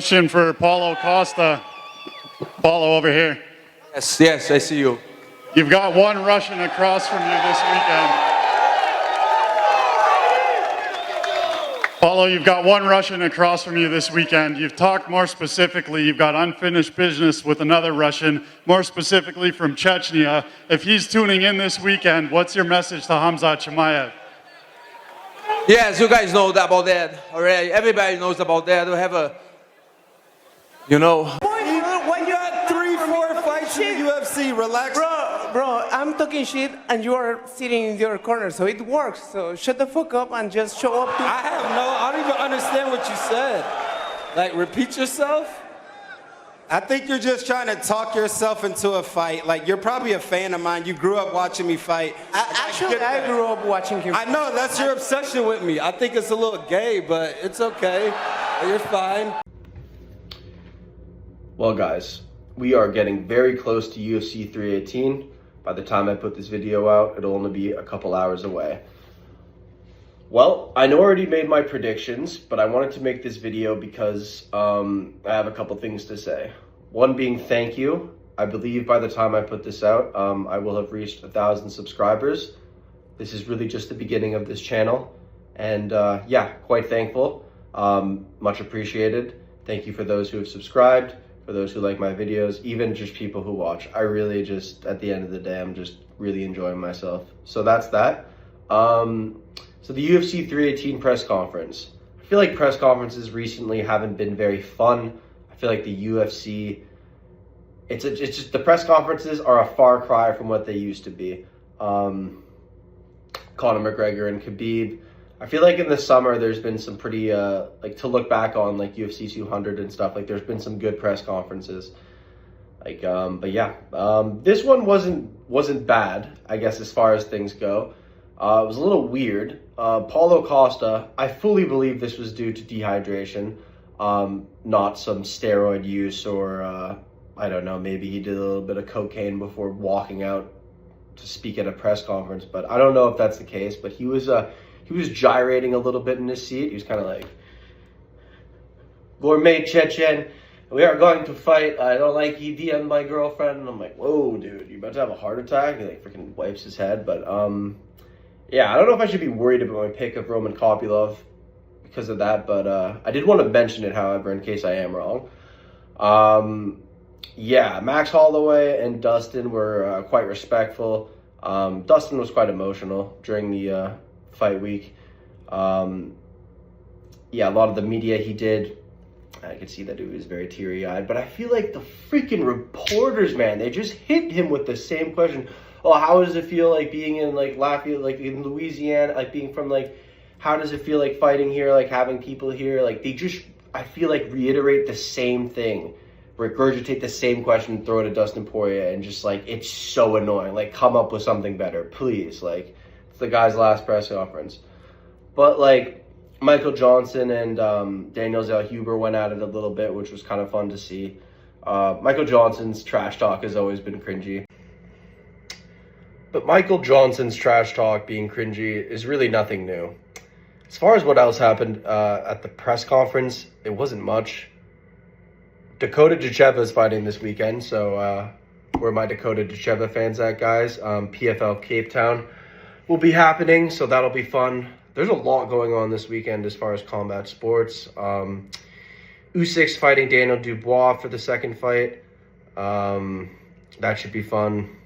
Question for Paulo Costa. Paulo, over here. Yes, I see you. You've got one Russian across from you this weekend. Paulo, you've got one Russian across from you this weekend. You've talked more specifically, you've got unfinished business with another Russian, more specifically from Chechnya. If he's tuning in this weekend, what's your message to Khamzat Chimaev? Yes, you guys know about that already. Everybody knows about that. We have a, When you had 3-4 fights in the UFC, relax. Bro, I'm talking shit and you are sitting in your corner, so it works. So shut the fuck up and just show up to... I don't even understand what you said. Like, repeat yourself? I think you're just trying to talk yourself into a fight. Like, you're probably a fan of mine. You grew up watching me fight. I grew up watching him. I know, that's your obsession with me. I think it's a little gay, but it's okay. You're fine. Well, guys, we are getting very close to UFC 318. By the time I put this video out, it'll only be a couple hours away. Well, I know I already made my predictions, but I wanted to make this video because I have a couple things to say. One being thank you. I believe by the time I put this out, I will have reached 1,000 subscribers. This is really just the beginning of this channel. And yeah, quite thankful. Much appreciated. Thank you for those who have subscribed, for those who like my videos, even just people who watch. I really just, at the end of the day, I'm just really enjoying myself. So that's that. So the UFC 318 press conference. I feel like press conferences recently haven't been very fun. I feel like the UFC, it's just the press conferences are a far cry from what they used to be. Conor McGregor and Khabib. I feel like in the summer there's been some pretty like to look back on, like UFC 200 and stuff. Like there's been some good press conferences. Like but yeah, this one wasn't bad, I guess, as far as things go. It was a little weird. Paulo Costa, I fully believe this was due to dehydration, not some steroid use or, I don't know, maybe he did a little bit of cocaine before walking out to speak at a press conference, but I don't know if that's the case. But he was gyrating a little bit in his seat. He was kind of like, "Gourmet Chechen, we are going to fight. I don't like ED and my girlfriend." And I'm like, whoa, dude, you about to have a heart attack? He like freaking wipes his head. But yeah, I don't know if I should be worried about my pick of Roman Kopylov because of that, but I did want to mention it, however, in case I am wrong. Yeah, Max Holloway and Dustin were quite respectful. Dustin was quite emotional during the fight week. Yeah, a lot of the media he did, I could see that he was very teary-eyed, but I feel like the freaking reporters, man, they just hit him with the same question. Oh, how does it feel like being in like Lafayette, like in Louisiana, like being from like, how does it feel like fighting here, like having people here? Like they just, I feel like reiterate the same thing, regurgitate the same question, throw it at Dustin Poirier, and just like, it's so annoying. Like come up with something better, please. Like it's the guy's last press conference. But like Michael Johnson and Daniel Zellhuber went at it a little bit, which was kind of fun to see. Michael Johnson's trash talk has always been cringy. But Michael Johnson's trash talk being cringy is really nothing new. As far as what else happened at the press conference, it wasn't much. Dakota Dacheva is fighting this weekend, so where are my Dakota Dacheva fans at, guys? PFL Cape Town will be happening, so that'll be fun. There's a lot going on this weekend as far as combat sports. Usyk's fighting Daniel Dubois for the second fight. That should be fun.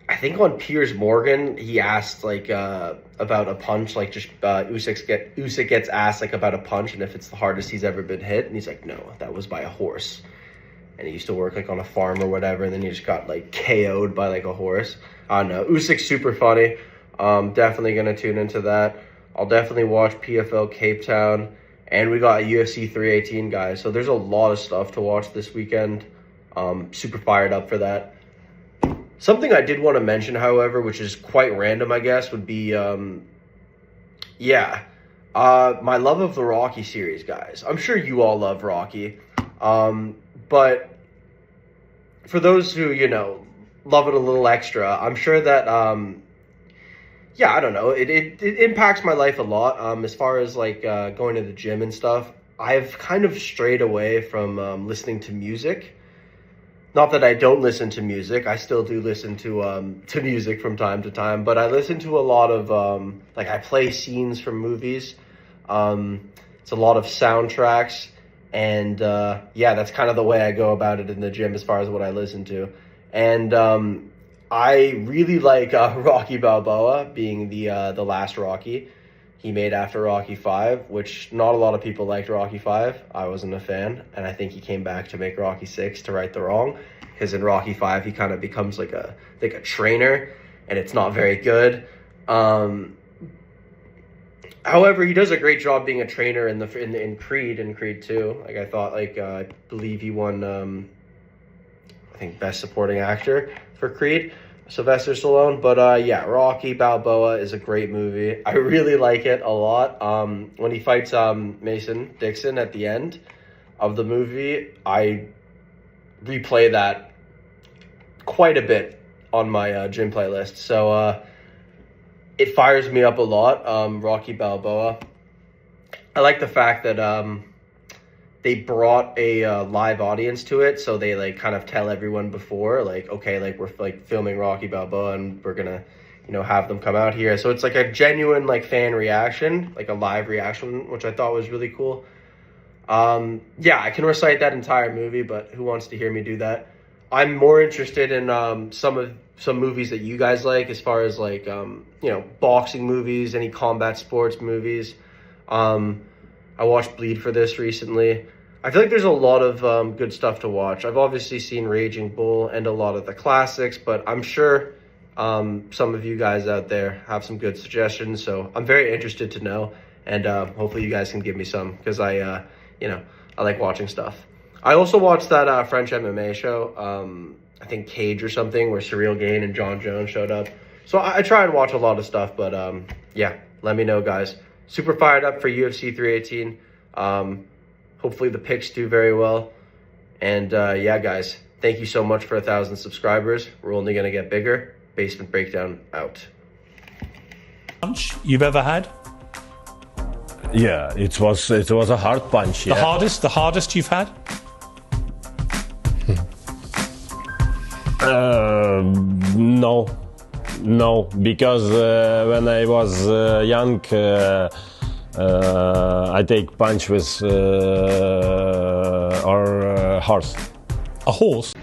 I think on Piers Morgan, he asked like about a punch, like just Usyk gets asked like about a punch and if it's the hardest he's ever been hit, and he's like, no, that was by a horse. And he used to work like on a farm or whatever, and then he just got like KO'd by like a horse. I don't know. Usyk's super funny. Definitely gonna tune into that. I'll definitely watch PFL Cape Town, and we got UFC 318, guys. So there's a lot of stuff to watch this weekend. Super fired up for that. Something I did want to mention, however, which is quite random, I guess, would be, yeah, my love of the Rocky series, guys. I'm sure you all love Rocky, but for those who, you know, love it a little extra, I'm sure that, yeah, I don't know, it impacts my life a lot, as far as, like, going to the gym and stuff. I've kind of strayed away from listening to music. Not that I don't listen to music. I still do listen to music from time to time, but I listen to a lot of like I play scenes from movies. It's a lot of soundtracks, and yeah, that's kind of the way I go about it in the gym as far as what I listen to. And I really like Rocky Balboa being the last Rocky he made after Rocky 5, which not a lot of people liked Rocky 5. I wasn't a fan, and I think he came back to make Rocky 6 to right the wrong, because in Rocky 5 he kind of becomes like a trainer, and it's not very good. However, he does a great job being a trainer in Creed 2. Like I thought, like I believe he won I think Best Supporting Actor for Creed, Sylvester Stallone. But yeah, Rocky Balboa is a great movie. I really like it a lot. When he fights Mason Dixon at the end of the movie, I replay that quite a bit on my gym playlist. So it fires me up a lot, Rocky Balboa. I like the fact that they brought a live audience to it, so they like kind of tell everyone before, like, okay, like we're like filming Rocky Balboa and we're gonna, you know, have them come out here. So it's like a genuine like fan reaction, like a live reaction, which I thought was really cool. Yeah, I can recite that entire movie, but who wants to hear me do that? I'm more interested in some movies that you guys like, as far as like you know, boxing movies, any combat sports movies. I watched Bleed for This recently. I feel like there's a lot of good stuff to watch. I've obviously seen Raging Bull and a lot of the classics, but I'm sure some of you guys out there have some good suggestions. So I'm very interested to know, and hopefully you guys can give me some, because I you know, I like watching stuff. I also watched that French MMA show, I think Cage or something, where Cyril Gane and John Jones showed up. So I try and watch a lot of stuff, but yeah, let me know, guys. Super fired up for UFC 318. Hopefully the picks do very well. And yeah, guys, thank you so much for 1,000 subscribers. We're only going to get bigger. Basement Breakdown out. Punch you've ever had? Yeah, it was a hard punch. Yeah. The hardest you've had? No, because when I was young, I take punch with our horse. A horse?